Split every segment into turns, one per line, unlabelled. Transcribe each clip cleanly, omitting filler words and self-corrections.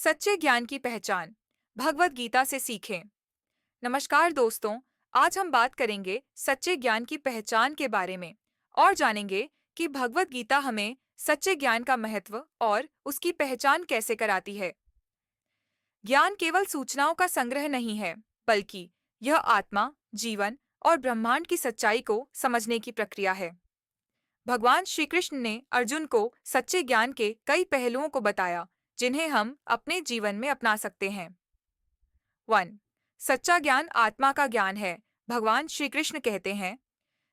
सच्चे ज्ञान की पहचान भगवत गीता से सीखें। नमस्कार दोस्तों, आज हम बात करेंगे सच्चे ज्ञान की पहचान के बारे में और जानेंगे कि भगवत गीता हमें सच्चे ज्ञान का महत्व और उसकी पहचान कैसे कराती है। ज्ञान केवल सूचनाओं का संग्रह नहीं है, बल्कि यह आत्मा, जीवन और ब्रह्मांड की सच्चाई को समझने की प्रक्रिया है। भगवान श्री कृष्ण ने अर्जुन को सच्चे ज्ञान के कई पहलुओं को बताया, जिन्हें हम अपने जीवन में अपना सकते हैं। 1. सच्चा ज्ञान आत्मा का ज्ञान है। भगवान श्री कृष्ण कहते हैं,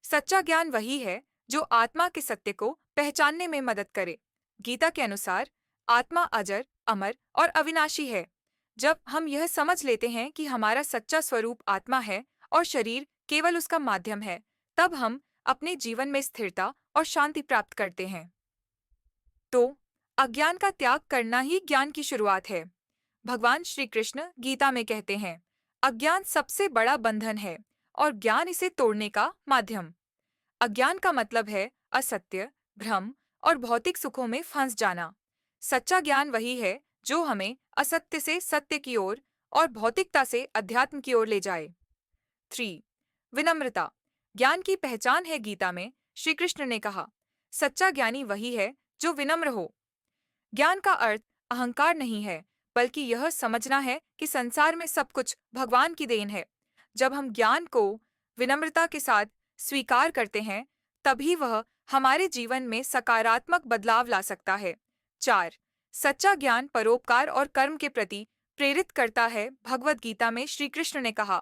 सच्चा ज्ञान वही है जो आत्मा के सत्य को पहचानने में मदद करे। गीता के अनुसार आत्मा अजर, अमर और अविनाशी है। जब हम यह समझ लेते हैं कि हमारा सच्चा स्वरूप आत्मा है और शरीर केवल उसका माध्यम है, तब हम अपने जीवन में स्थिरता और शांति प्राप्त करते हैं। तो अज्ञान का त्याग करना ही ज्ञान की शुरुआत है। भगवान श्री कृष्ण गीता में कहते हैं, अज्ञान सबसे बड़ा बंधन है और ज्ञान इसे तोड़ने का माध्यम। अज्ञान का मतलब है असत्य, भ्रम और भौतिक सुखों में फंस जाना। सच्चा ज्ञान वही है जो हमें असत्य से सत्य की ओर और भौतिकता से अध्यात्म की ओर ले जाए। 3. विनम्रता ज्ञान की पहचान है। गीता में श्री कृष्ण ने कहा, सच्चा ज्ञानी वही है जो विनम्र हो। ज्ञान का अर्थ अहंकार नहीं है, बल्कि यह समझना है कि संसार में सब कुछ भगवान की देन है। जब हम ज्ञान को विनम्रता के साथ स्वीकार करते हैं, तभी वह हमारे जीवन में सकारात्मक बदलाव ला सकता है। 4. सच्चा ज्ञान परोपकार और कर्म के प्रति प्रेरित करता है। भगवत गीता में श्री कृष्ण ने कहा,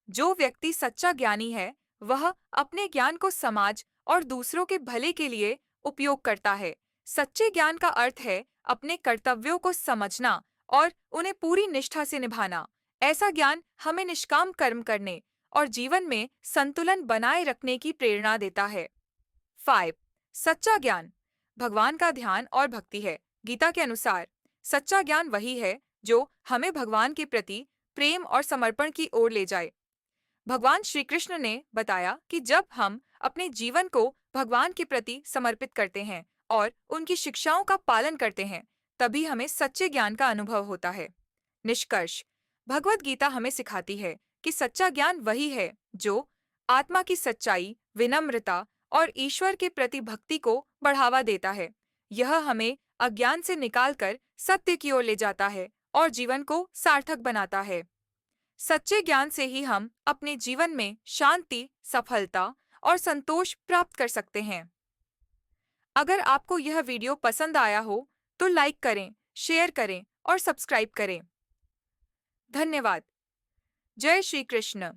जो व्यक्ति सच्चा ज्ञानी है, वह अपने ज्ञान को समाज और दूसरों के भले के लिए उपयोग करता है। सच्चे ज्ञान का अर्थ है अपने कर्तव्यों को समझना और उन्हें पूरी निष्ठा से निभाना। ऐसा ज्ञान हमें निष्काम कर्म करने और जीवन में संतुलन बनाए रखने की प्रेरणा देता है। 5. सच्चा ज्ञान भगवान का ध्यान और भक्ति है। गीता के अनुसार सच्चा ज्ञान वही है जो हमें भगवान के प्रति प्रेम और समर्पण की ओर ले जाए। भगवान श्री कृष्ण ने बताया कि जब हम अपने जीवन को भगवान के प्रति समर्पित करते हैं और उनकी शिक्षाओं का पालन करते हैं, तभी हमें सच्चे ज्ञान का अनुभव होता है। निष्कर्ष, भगवत गीता हमें सिखाती है कि सच्चा ज्ञान वही है जो आत्मा की सच्चाई, विनम्रता और ईश्वर के प्रति भक्ति को बढ़ावा देता है। यह हमें अज्ञान से निकालकर सत्य की ओर ले जाता है और जीवन को सार्थक बनाता है। सच्चे ज्ञान से ही हम अपने जीवन में शांति, सफलता और संतोष प्राप्त कर सकते हैं। अगर आपको यह वीडियो पसंद आया हो, तो लाइक करें, शेयर करें और सब्सक्राइब करें। धन्यवाद। जय श्री कृष्ण।